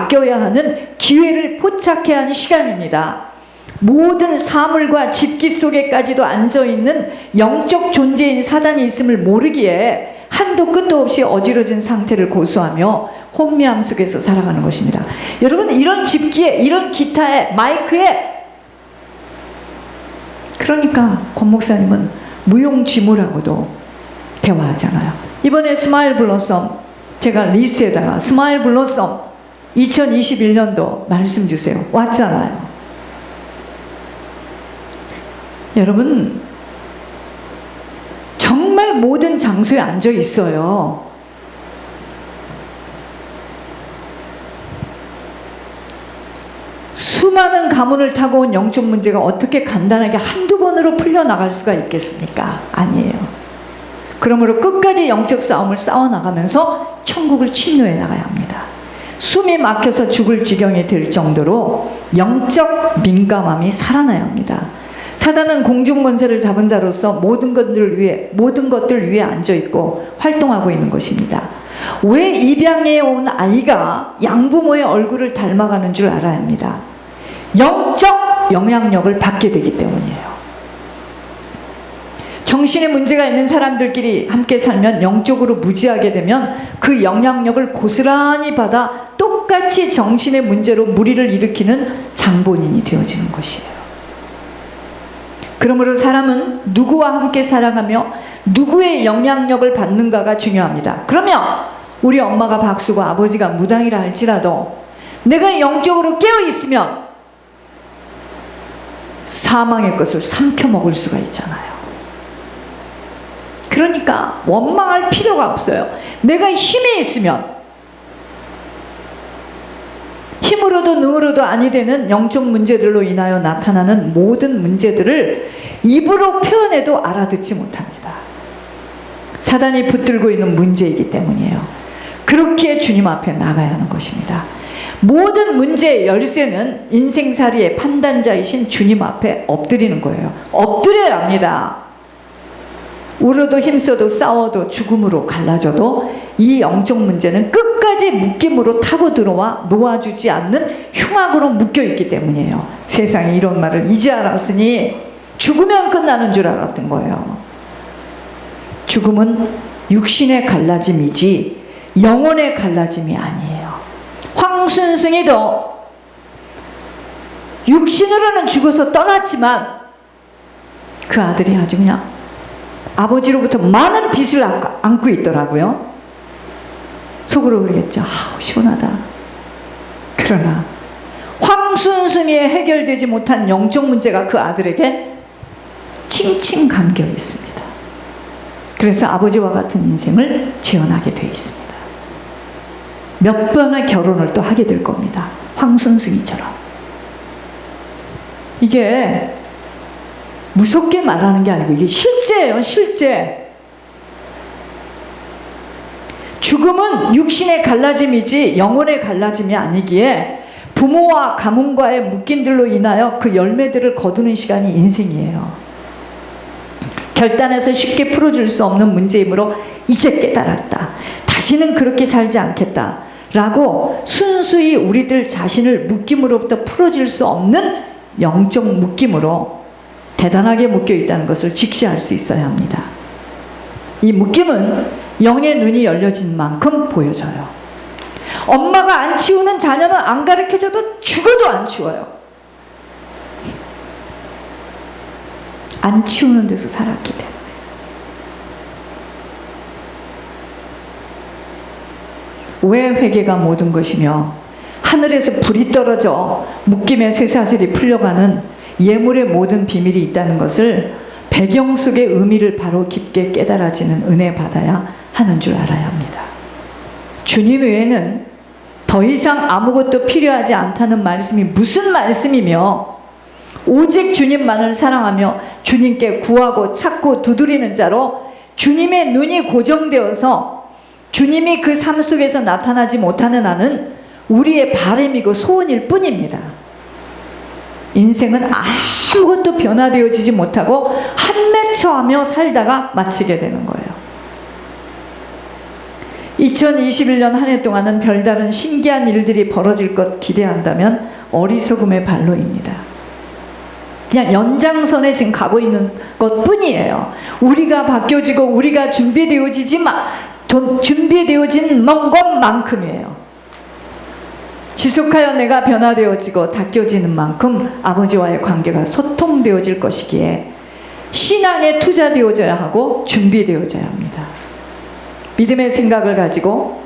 바뀌어야 하는 기회를 포착해야 하는 시간입니다. 모든 사물과 집기 속에까지도 앉아있는 영적 존재인 사단이 있음을 모르기에 한도 끝도 없이 어지러진 상태를 고수하며 혼미함 속에서 살아가는 것입니다. 여러분, 이런 집기에, 이런 기타에, 마이크에, 그러니까 권 목사님은 무용지물하고도 대화하잖아요. 이번에 스마일 블러썸, 제가 리스트에다가 스마일 블러썸 2021년도 말씀 주세요 왔잖아요. 여러분, 정말 모든 장소에 앉아 있어요. 수많은 가문을 타고 온 영적 문제가 어떻게 간단하게 한두 번으로 풀려나갈 수가 있겠습니까? 아니에요. 그러므로 끝까지 영적 싸움을 싸워나가면서 천국을 침노해 나가야 합니다. 숨이 막혀서 죽을 지경이 될 정도로 영적 민감함이 살아나야 합니다. 사단은 공중권세를 잡은 자로서 모든 것들 위에 앉아있고 활동하고 있는 것입니다. 왜 입양해 온 아이가 양부모의 얼굴을 닮아가는 줄 알아야 합니다. 영적 영향력을 받게 되기 때문이에요. 정신에 문제가 있는 사람들끼리 함께 살면, 영적으로 무지하게 되면 그 영향력을 고스란히 받아 똑같이 정신의 문제로 무리를 일으키는 장본인이 되어지는 것이에요. 그러므로 사람은 누구와 함께 살아가며 누구의 영향력을 받는가가 중요합니다. 그러면 우리 엄마가 박수고 아버지가 무당이라 할지라도 내가 영적으로 깨어있으면 사망의 것을 삼켜먹을 수가 있잖아요. 그러니까 원망할 필요가 없어요. 내가 힘이 있으면, 힘으로도 능으로도 아니 되는 영적 문제들로 인하여 나타나는 모든 문제들을 입으로 표현해도 알아듣지 못합니다. 사단이 붙들고 있는 문제이기 때문이에요. 그렇게 주님 앞에 나가야 하는 것입니다. 모든 문제의 열쇠는 인생살이의 판단자이신 주님 앞에 엎드리는 거예요. 엎드려야 합니다. 울어도 힘써도 싸워도 죽음으로 갈라져도 이 영적 문제는 끝까지 묶임으로 타고 들어와 놓아주지 않는 흉악으로 묶여있기 때문이에요. 세상에 이런 말을 이제 알았으니 죽으면 끝나는 줄 알았던 거예요. 죽음은 육신의 갈라짐이지 영혼의 갈라짐이 아니에요. 황순승이도 육신으로는 죽어서 떠났지만 그 아들이 아주 그냥 아버지로부터 많은 빚을 안고 있더라고요. 속으로 그러겠죠. 아우, 시원하다. 그러나 황순승의 해결되지 못한 영적 문제가 그 아들에게 칭칭 감겨 있습니다. 그래서 아버지와 같은 인생을 재현하게 되어 있습니다. 몇 번의 결혼을 또 하게 될 겁니다. 황순승이처럼. 이게 무섭게 말하는 게 아니고 이게 실제예요. 실제. 죽음은 육신의 갈라짐이지 영혼의 갈라짐이 아니기에 부모와 가문과의 묶임들로 인하여 그 열매들을 거두는 시간이 인생이에요. 결단해서 쉽게 풀어줄 수 없는 문제이므로 이제 깨달았다. 다시는 그렇게 살지 않겠다. 라고 순수히 우리들 자신을 묶임으로부터 풀어질 수 없는 영적 묶임으로 대단하게 묶여 있다는 것을 직시할 수 있어야 합니다. 이 묶임은 영의 눈이 열려진 만큼 보여져요. 엄마가 안 치우는 자녀는 안 가르쳐줘도 죽어도 안 치워요. 안 치우는 데서 살았기 때문에. 왜 회개가 모든 것이며 하늘에서 불이 떨어져 묶임의 쇠사슬이 풀려가는 예물의 모든 비밀이 있다는 것을 배경 속의 의미를 바로 깊게 깨달아지는 은혜 받아야 하는 줄 알아야 합니다. 주님 외에는 더 이상 아무것도 필요하지 않다는 말씀이 무슨 말씀이며 오직 주님만을 사랑하며 주님께 구하고 찾고 두드리는 자로 주님의 눈이 고정되어서 주님이 그 삶 속에서 나타나지 못하는 한은 우리의 바람이고 소원일 뿐입니다. 인생은 아무것도 변화되어지지 못하고 한맺혀하며 살다가 마치게 되는 거예요. 2021년 한 해 동안은 별다른 신기한 일들이 벌어질 것 기대한다면 어리석음의 발로입니다. 그냥 연장선에 지금 가고 있는 것 뿐이에요. 우리가 바뀌어지고 우리가 준비되어진 것만큼이에요. 지속하여 내가 변화되어지고 닦여지는 만큼 아버지와의 관계가 소통되어질 것이기에 신앙에 투자되어져야 하고 준비되어져야 합니다. 믿음의 생각을 가지고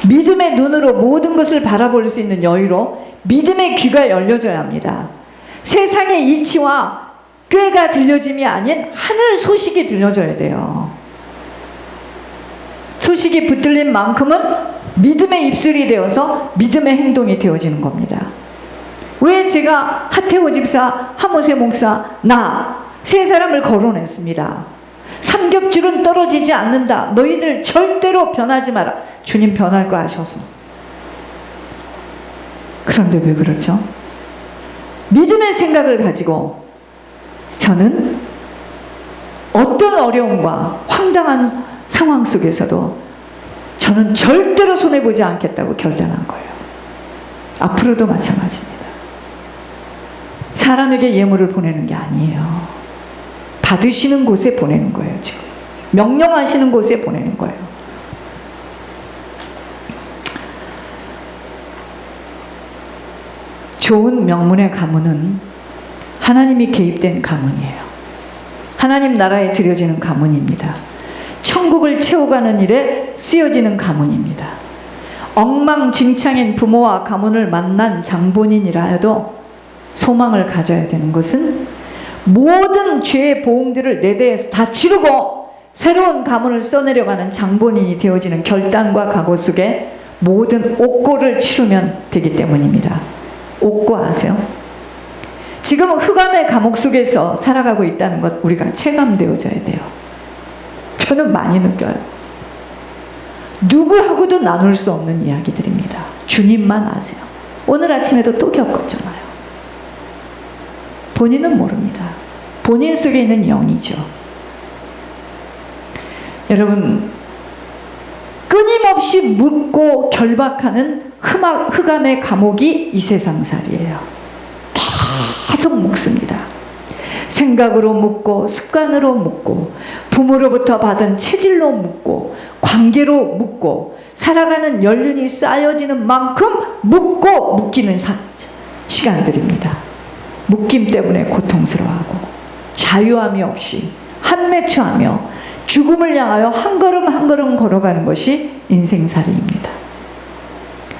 믿음의 눈으로 모든 것을 바라볼 수 있는 여유로 믿음의 귀가 열려져야 합니다. 세상의 이치와 꾀가 들려짐이 아닌 하늘 소식이 들려져야 돼요. 소식이 붙들린 만큼은 믿음의 입술이 되어서 믿음의 행동이 되어지는 겁니다. 왜 제가 하태호 집사, 하모세 목사, 나 세 사람을 거론했습니다. 삼겹줄은 떨어지지 않는다. 너희들 절대로 변하지 마라. 주님 변할 거 아셔서. 그런데 왜 그렇죠? 믿음의 생각을 가지고 저는 어떤 어려움과 황당한 상황 속에서도 저는 절대로 손해보지 않겠다고 결단한 거예요. 앞으로도 마찬가지입니다. 사람에게 예물을 보내는 게 아니에요. 받으시는 곳에 보내는 거예요. 지금 명령하시는 곳에 보내는 거예요. 좋은 명문의 가문은 하나님이 개입된 가문이에요. 하나님 나라에 드려지는 가문입니다. 천국을 채워가는 일에 쓰여지는 가문입니다. 엉망진창인 부모와 가문을 만난 장본인이라 해도 소망을 가져야 되는 것은 모든 죄의 보응들을 내 대에서 다 치르고 새로운 가문을 써내려가는 장본인이 되어지는 결단과 각오 속에 모든 옥고를 치르면 되기 때문입니다. 옥고 아세요? 지금 흑암의 감옥 속에서 살아가고 있다는 것 우리가 체감되어져야 돼요. 저는 많이 느껴요. 누구하고도 나눌 수 없는 이야기들입니다. 주님만 아세요. 오늘 아침에도 또 겪었잖아요. 본인은 모릅니다. 본인 속에 있는 영이죠. 여러분, 끊임없이 묻고 결박하는 흑암의 감옥이 이 세상살이에요. 계속 묻습니다. 생각으로 묻고 습관으로 묻고 부모로부터 받은 체질로 묻고 관계로 묻고 살아가는 연륜이 쌓여지는 만큼 묻고 묶이는 시간들입니다. 묶임 때문에 고통스러워하고 자유함이 없이 한맺혀하며 죽음을 향하여 한 걸음 한 걸음 걸어가는 것이 인생살이입니다.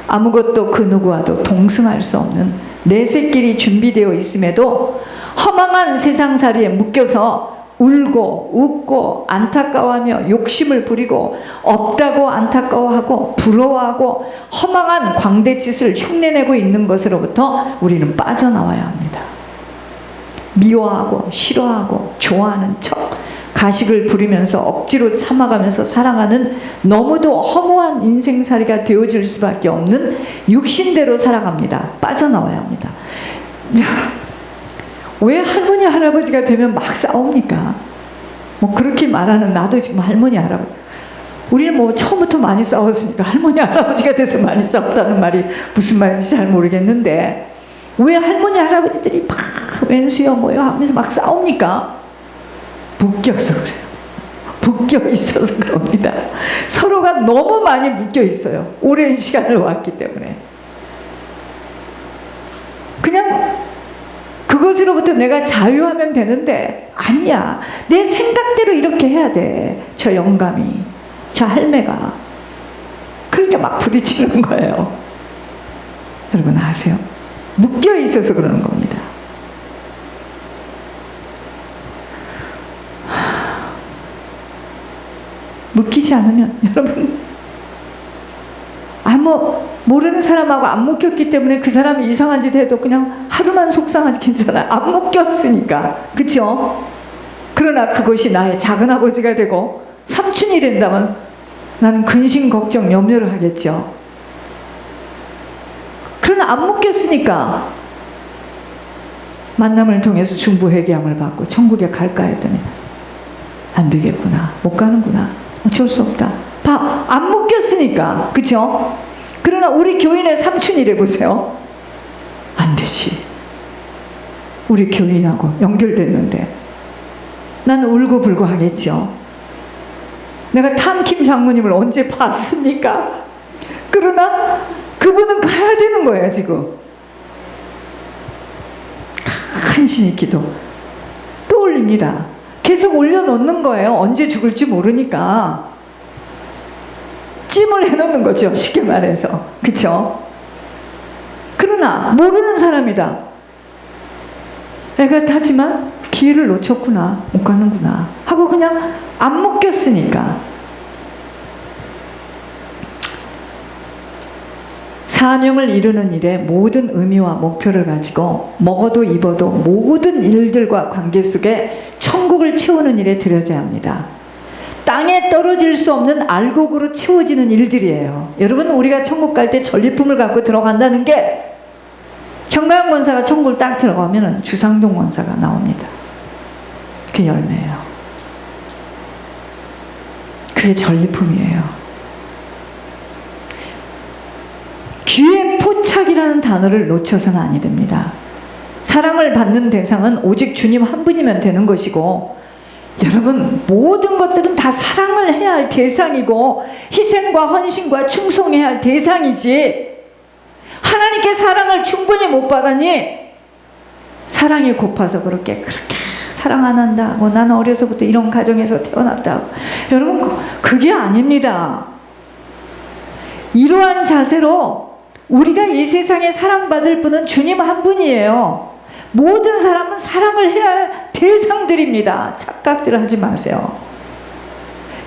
아무것도 그 누구와도 동승할 수 없는 내세길이 준비되어 있음에도 허망한 세상살이에 묶여서 울고 웃고 안타까워하며 욕심을 부리고 없다고 안타까워하고 부러워하고 허망한 광대짓을 흉내내고 있는 것으로부터 우리는 빠져나와야 합니다. 미워하고 싫어하고 좋아하는 척 가식을 부리면서 억지로 참아가면서 살아가는 너무도 허무한 인생살이가 되어질 수밖에 없는 육신대로 살아갑니다. 빠져나와야 합니다. 왜 할머니 할아버지가 되면 막 싸웁니까? 뭐 그렇게 말하는 나도 지금 할머니 할아버지, 우리는 뭐 처음부터 많이 싸웠으니까 할머니 할아버지가 돼서 많이 싸웠다는 말이 무슨 말인지 잘 모르겠는데 왜 할머니 할아버지들이 막 왼수여 뭐여 하면서 막 싸웁니까? 묶여서 그래요. 묶여 있어서 그럽니다. 서로가 너무 많이 묶여 있어요. 오랜 시간을 왔기 때문에. 그냥 그것으로부터 내가 자유하면 되는데 아니야. 내 생각대로 이렇게 해야 돼. 저 영감이, 저 할매가. 그러니까 막 부딪히는 거예요. 여러분 아세요? 묶여 있어서 그러는 겁니다. 묶이지 않으면 여러분 모르는 사람하고 안 묶였기 때문에 그 사람이 이상한 짓 해도 그냥 하루만 속상하지 괜찮아요. 안 묶였으니까. 그렇죠? 그러나 그것이 나의 작은아버지가 되고 삼촌이 된다면 나는 근심 걱정 염려를 하겠죠. 그러나 안 묶였으니까 만남을 통해서 중보 회개함을 받고 천국에 갈까 했더니 안 되겠구나. 못 가는구나. 어쩔 수 없다. 안 묶였으니까. 그쵸? 그러나 우리 교인의 삼촌이래 보세요. 안 되지. 우리 교인하고 연결됐는데 나는 울고불고 하겠죠. 내가 탐킴 장모님을 언제 봤습니까? 그러나 그분은 가야 되는 거예요. 지금 간신히 기도 또 올립니다. 계속 올려놓는 거예요. 언제 죽을지 모르니까 찜을 해놓는 거죠. 쉽게 말해서. 그쵸? 그러나 모르는 사람이다. 애가 타지만 기회를 놓쳤구나, 못 가는구나 하고 그냥 안 묶였으니까. 사명을 이루는 일에 모든 의미와 목표를 가지고 먹어도 입어도 모든 일들과 관계 속에 천국을 채우는 일에 들여져야 합니다. 땅에 떨어질 수 없는 알곡으로 채워지는 일들이에요. 여러분, 우리가 천국 갈 때 전리품을 갖고 들어간다는 게, 정가영 권사가 천국을 딱 들어가면 주상동 권사가 나옵니다. 그게 열매예요. 그게 전리품이에요. 귀의 포착이라는 단어를 놓쳐서는 아니 됩니다. 사랑을 받는 대상은 오직 주님 한 분이면 되는 것이고, 여러분, 모든 것들은 다 사랑을 해야 할 대상이고 희생과 헌신과 충성해야 할 대상이지, 하나님께 사랑을 충분히 못 받으니 사랑이 고파서 그렇게 사랑 안 한다고, 나는 어려서부터 이런 가정에서 태어났다고. 여러분, 그게 아닙니다. 이러한 자세로 우리가 이 세상에 사랑받을 분은 주님 한 분이에요. 모든 사람은 사랑을 해야 할 대상들입니다. 착각들 하지 마세요.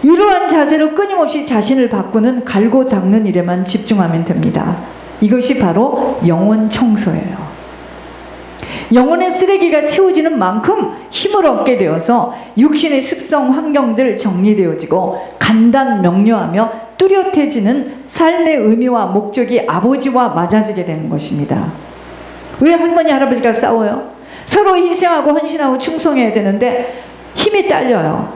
이러한 자세로 끊임없이 자신을 바꾸는 갈고 닦는 일에만 집중하면 됩니다. 이것이 바로 영혼 청소예요. 영혼의 쓰레기가 채워지는 만큼 힘을 얻게 되어서 육신의 습성, 환경들 정리되어지고 간단 명료하며 뚜렷해지는 삶의 의미와 목적이 아버지와 맞아지게 되는 것입니다. 왜 할머니, 할아버지가 싸워요? 서로 희생하고 헌신하고 충성해야 되는데 힘이 딸려요.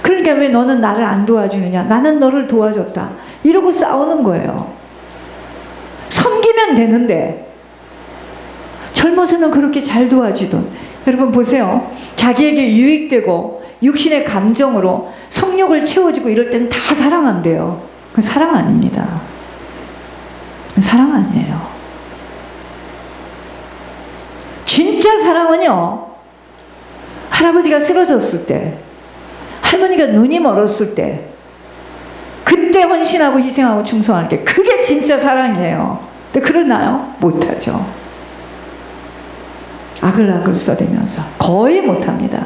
그러니까 왜 너는 나를 안 도와주느냐, 나는 너를 도와줬다, 이러고 싸우는 거예요. 섬기면 되는데 젊어서는 그렇게 잘 도와주던. 여러분 보세요. 자기에게 유익되고 육신의 감정으로 성욕을 채워주고 이럴 때는 다 사랑한대요. 그건 사랑 아닙니다. 사랑 아니에요. 진짜 사랑은요, 할아버지가 쓰러졌을 때, 할머니가 눈이 멀었을 때, 그때 헌신하고 희생하고 충성하는 게, 그게 진짜 사랑이에요. 근데 그러나요? 못하죠. 아글아글 써대면서 거의 못합니다.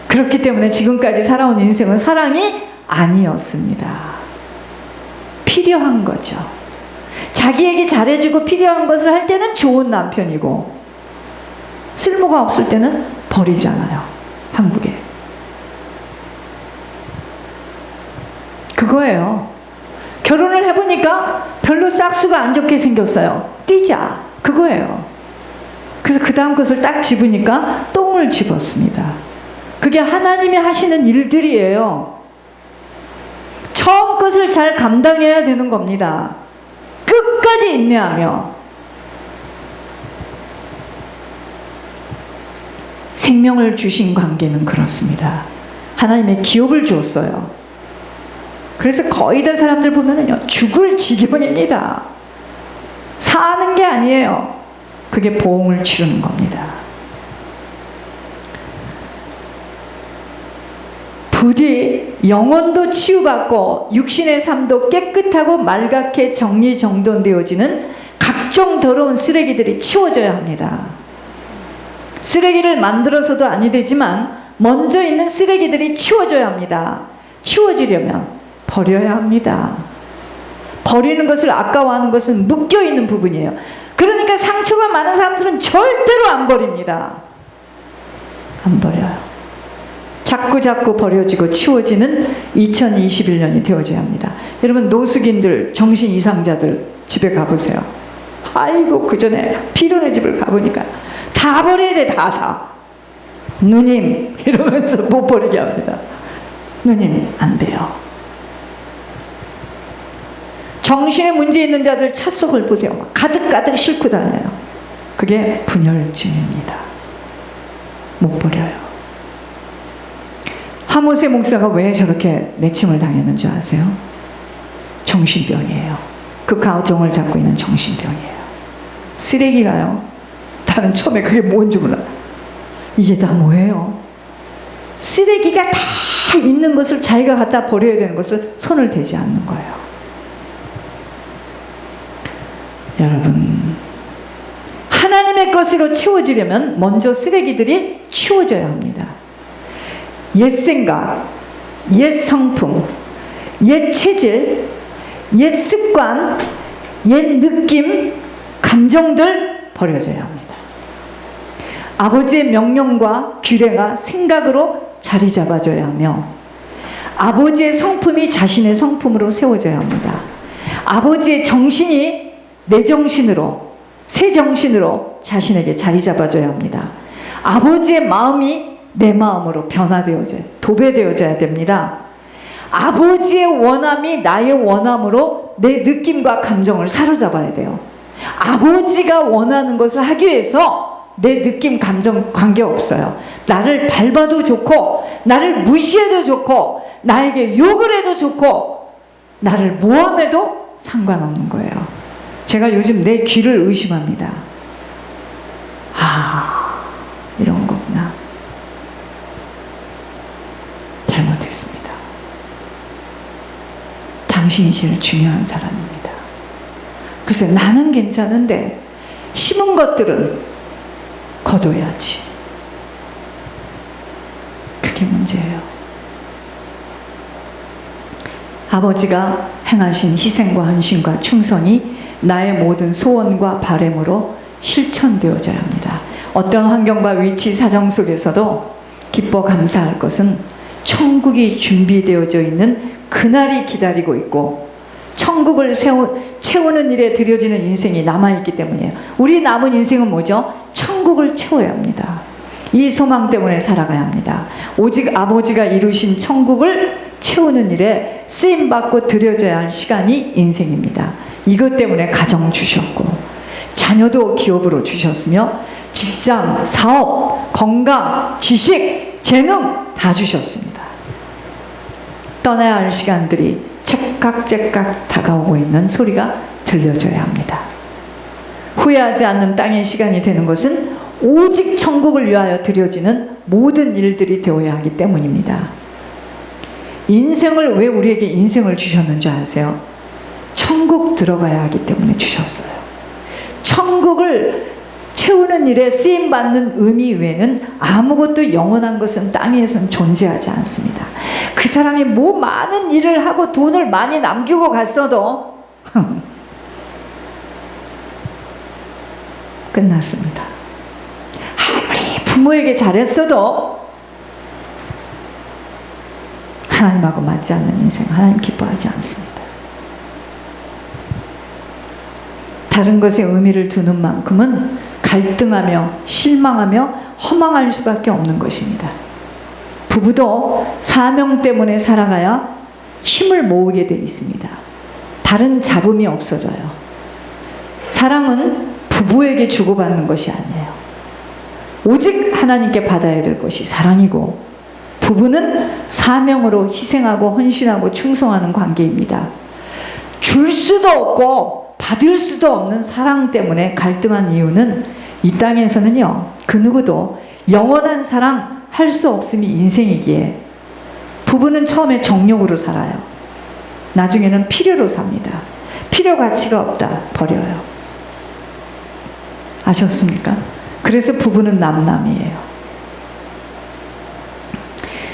그렇기 때문에 지금까지 살아온 인생은 사랑이 아니었습니다. 필요한 거죠. 자기에게 잘해주고 필요한 것을 할 때는 좋은 남편이고, 쓸모가 없을 때는 버리잖아요. 한국에. 그거예요. 결혼을 해보니까 별로 싹수가 안 좋게 생겼어요. 뛰자. 그거예요. 그래서 그 다음 것을 딱 집으니까 똥을 집었습니다. 그게 하나님이 하시는 일들이에요. 처음 것을 잘 감당해야 되는 겁니다. 끝까지 인내하며. 생명을 주신 관계는 그렇습니다. 하나님의 기업을 주었어요. 그래서 거의 다 사람들 보면은요, 죽을 지경입니다. 사는 게 아니에요. 그게 보험을 치르는 겁니다. 부디 영혼도 치유받고 육신의 삶도 깨끗하고 말갛게 정리정돈되어지는 각종 더러운 쓰레기들이 치워져야 합니다. 쓰레기를 만들어서도 아니 되지만 먼저 있는 쓰레기들이 치워져야 합니다. 치워지려면 버려야 합니다. 버리는 것을 아까워하는 것은 묶여있는 부분이에요. 그러니까 상처가 많은 사람들은 절대로 안 버립니다. 안 버려요. 자꾸 버려지고 치워지는 2021년이 되어져야 합니다. 여러분, 노숙인들, 정신 이상자들 집에 가보세요. 아이고, 그 전에 피로네 집을 가보니까 다 버려야 돼. 다. 누님 이러면서 못 버리게 합니다. 누님, 안 돼요. 정신에 문제 있는 자들 차 속을 보세요. 막 가득가득 싣고 다녀요. 그게 분열증입니다. 못 버려요. 하모세 목사가 왜 저렇게 내침을 당했는 줄 아세요? 정신병이에요. 그 가정을 잡고 있는 정신병이에요. 쓰레기가요. 나는 처음에 그게 뭔지 몰라. 이게 다 뭐예요? 쓰레기가 다 있는 것을 자기가 갖다 버려야 되는 것을 손을 대지 않는 거예요. 여러분, 하나님의 것으로 채워지려면 먼저 쓰레기들이 치워져야 합니다. 옛 생각, 옛 성품, 옛 체질, 옛 습관, 옛 느낌, 감정들 버려져야 합니다. 아버지의 명령과 규례가 생각으로 자리 잡아줘야 하며, 아버지의 성품이 자신의 성품으로 세워져야 합니다. 아버지의 정신이 내 정신으로, 새 정신으로 자신에게 자리 잡아줘야 합니다. 아버지의 마음이 내 마음으로 변화되어져야, 도배되어져야 됩니다. 아버지의 원함이 나의 원함으로 내 느낌과 감정을 사로잡아야 돼요. 아버지가 원하는 것을 하기 위해서 내 느낌, 감정 관계없어요. 나를 밟아도 좋고, 나를 무시해도 좋고, 나에게 욕을 해도 좋고, 나를 모함해도 상관없는 거예요. 제가 요즘 내 귀를 의심합니다. 이런 거구나. 잘못했습니다. 당신이 제일 중요한 사람입니다. 글쎄, 나는 괜찮은데 심은 것들은 거둬야지. 그게 문제예요. 아버지가 행하신 희생과 헌신과 충성이 나의 모든 소원과 바램으로 실천되어져야 합니다. 어떤 환경과 위치, 사정 속에서도 기뻐 감사할 것은 천국이 준비되어져 있는 그날이 기다리고 있고, 천국을 채우는 일에 들여지는 인생이 남아있기 때문이에요. 우리 남은 인생은 뭐죠? 천국을 채워야 합니다. 이 소망 때문에 살아가야 합니다. 오직 아버지가 이루신 천국을 채우는 일에 쓰임받고 들여져야 할 시간이 인생입니다. 이것 때문에 가정 주셨고, 자녀도 기업으로 주셨으며, 직장, 사업, 건강, 지식, 재능 다 주셨습니다. 떠나야 할 시간들이 째깍째깍 다가오고 있는 소리가 들려줘야 합니다. 후회하지 않는 땅의 시간이 되는 것은 오직 천국을 위하여 드려지는 모든 일들이 되어야 하기 때문입니다. 인생을, 왜 우리에게 인생을 주셨는지 아세요? 천국 들어가야 하기 때문에 주셨어요. 천국을 채우는 일에 쓰임받는 의미 외에는 아무것도 영원한 것은 땅 위에서는 존재하지 않습니다. 그 사람이 뭐 많은 일을 하고 돈을 많이 남기고 갔어도 끝났습니다. 아무리 부모에게 잘했어도 하나님하고 맞지 않는 인생, 하나님 기뻐하지 않습니다. 다른 것에 의미를 두는 만큼은 갈등하며 실망하며 허망할 수밖에 없는 것입니다. 부부도 사명 때문에 살아가야 힘을 모으게 되어 있습니다. 다른 잡음이 없어져요. 사랑은 부부에게 주고받는 것이 아니에요. 오직 하나님께 받아야 될 것이 사랑이고, 부부는 사명으로 희생하고 헌신하고 충성하는 관계입니다. 줄 수도 없고 받을 수도 없는 사랑 때문에 갈등한 이유는, 이 땅에서는요, 그 누구도 영원한 사랑 할 수 없음이 인생이기에 부부는 처음에 정욕으로 살아요. 나중에는 필요로 삽니다. 필요 가치가 없다, 버려요. 아셨습니까? 그래서 부부는 남남이에요.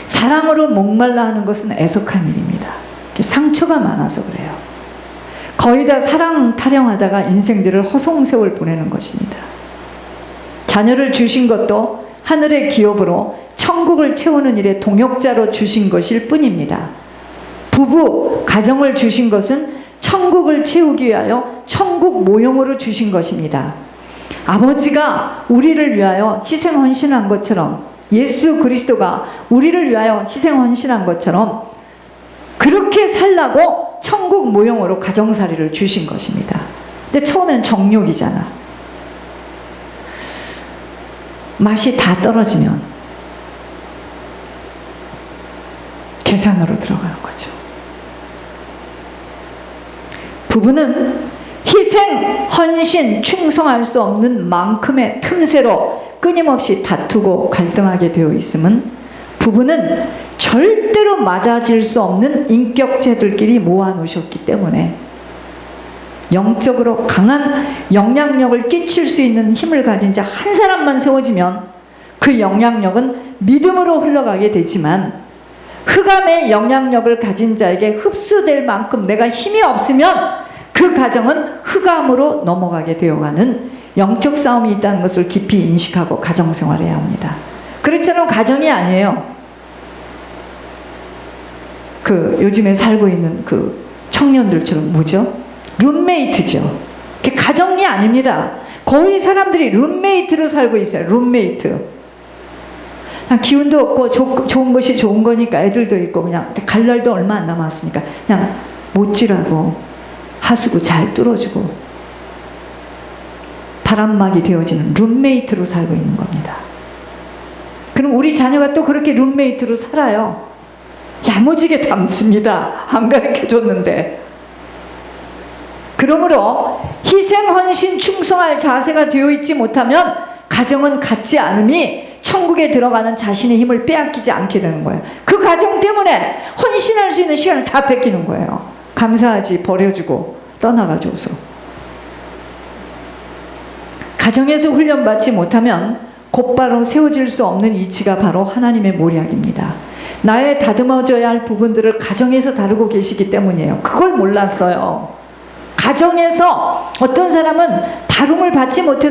사랑으로 목말라 하는 것은 애석한 일입니다. 상처가 많아서 그래요. 거의 다 사랑 타령하다가 인생들을 허송세월 보내는 것입니다. 자녀를 주신 것도 하늘의 기업으로 천국을 채우는 일에 동역자로 주신 것일 뿐입니다. 부부, 가정을 주신 것은 천국을 채우기 위하여 천국 모형으로 주신 것입니다. 아버지가 우리를 위하여 희생 헌신한 것처럼 예수 그리스도가 우리를 위하여 희생 헌신한 것처럼 그렇게 살라고 천국 모형으로 가정살이를 주신 것입니다. 근데 처음에는 정욕이잖아. 맛이 다 떨어지면 계산으로 들어가는 거죠. 부부는 희생, 헌신, 충성할 수 없는 만큼의 틈새로 끊임없이 다투고 갈등하게 되어 있음은 부부는 절대로 맞아질 수 없는 인격체들끼리 모아놓으셨기 때문에 영적으로 강한 영향력을 끼칠 수 있는 힘을 가진 자 한 사람만 세워지면 그 영향력은 믿음으로 흘러가게 되지만 흑암의 영향력을 가진 자에게 흡수될 만큼 내가 힘이 없으면 그 가정은 흑암으로 넘어가게 되어가는 영적 싸움이 있다는 것을 깊이 인식하고 가정생활해야 합니다. 그렇지 않으면 가정이 아니에요. 요즘에 살고 있는 청년들처럼 뭐죠? 룸메이트죠. 그게 가정이 아닙니다. 거의 사람들이 룸메이트로 살고 있어요. 룸메이트. 그냥 기운도 없고 좋은 것이 좋은 거니까 애들도 있고 그냥 갈 날도 얼마 안 남았으니까 그냥 못질하고 하수구 잘 뚫어주고 바람막이 되어지는 룸메이트로 살고 있는 겁니다. 그럼 우리 자녀가 또 그렇게 룸메이트로 살아요. 야무지게 담습니다. 안 가르쳐줬는데. 그러므로 희생, 헌신, 충성할 자세가 되어 있지 못하면 가정은 갖지 않음이 천국에 들어가는 자신의 힘을 빼앗기지 않게 되는 거예요. 그 가정 때문에 헌신할 수 있는 시간을 다 뺏기는 거예요. 감사하지, 버려주고 떠나가줘서. 가정에서 훈련받지 못하면 곧바로 세워질 수 없는 이치가 바로 하나님의 모략입니다. 나의 다듬어져야 할 부분들을 가정에서 다루고 계시기 때문이에요. 그걸 몰랐어요. 가정에서 어떤 사람은 다룸을 받지 못해서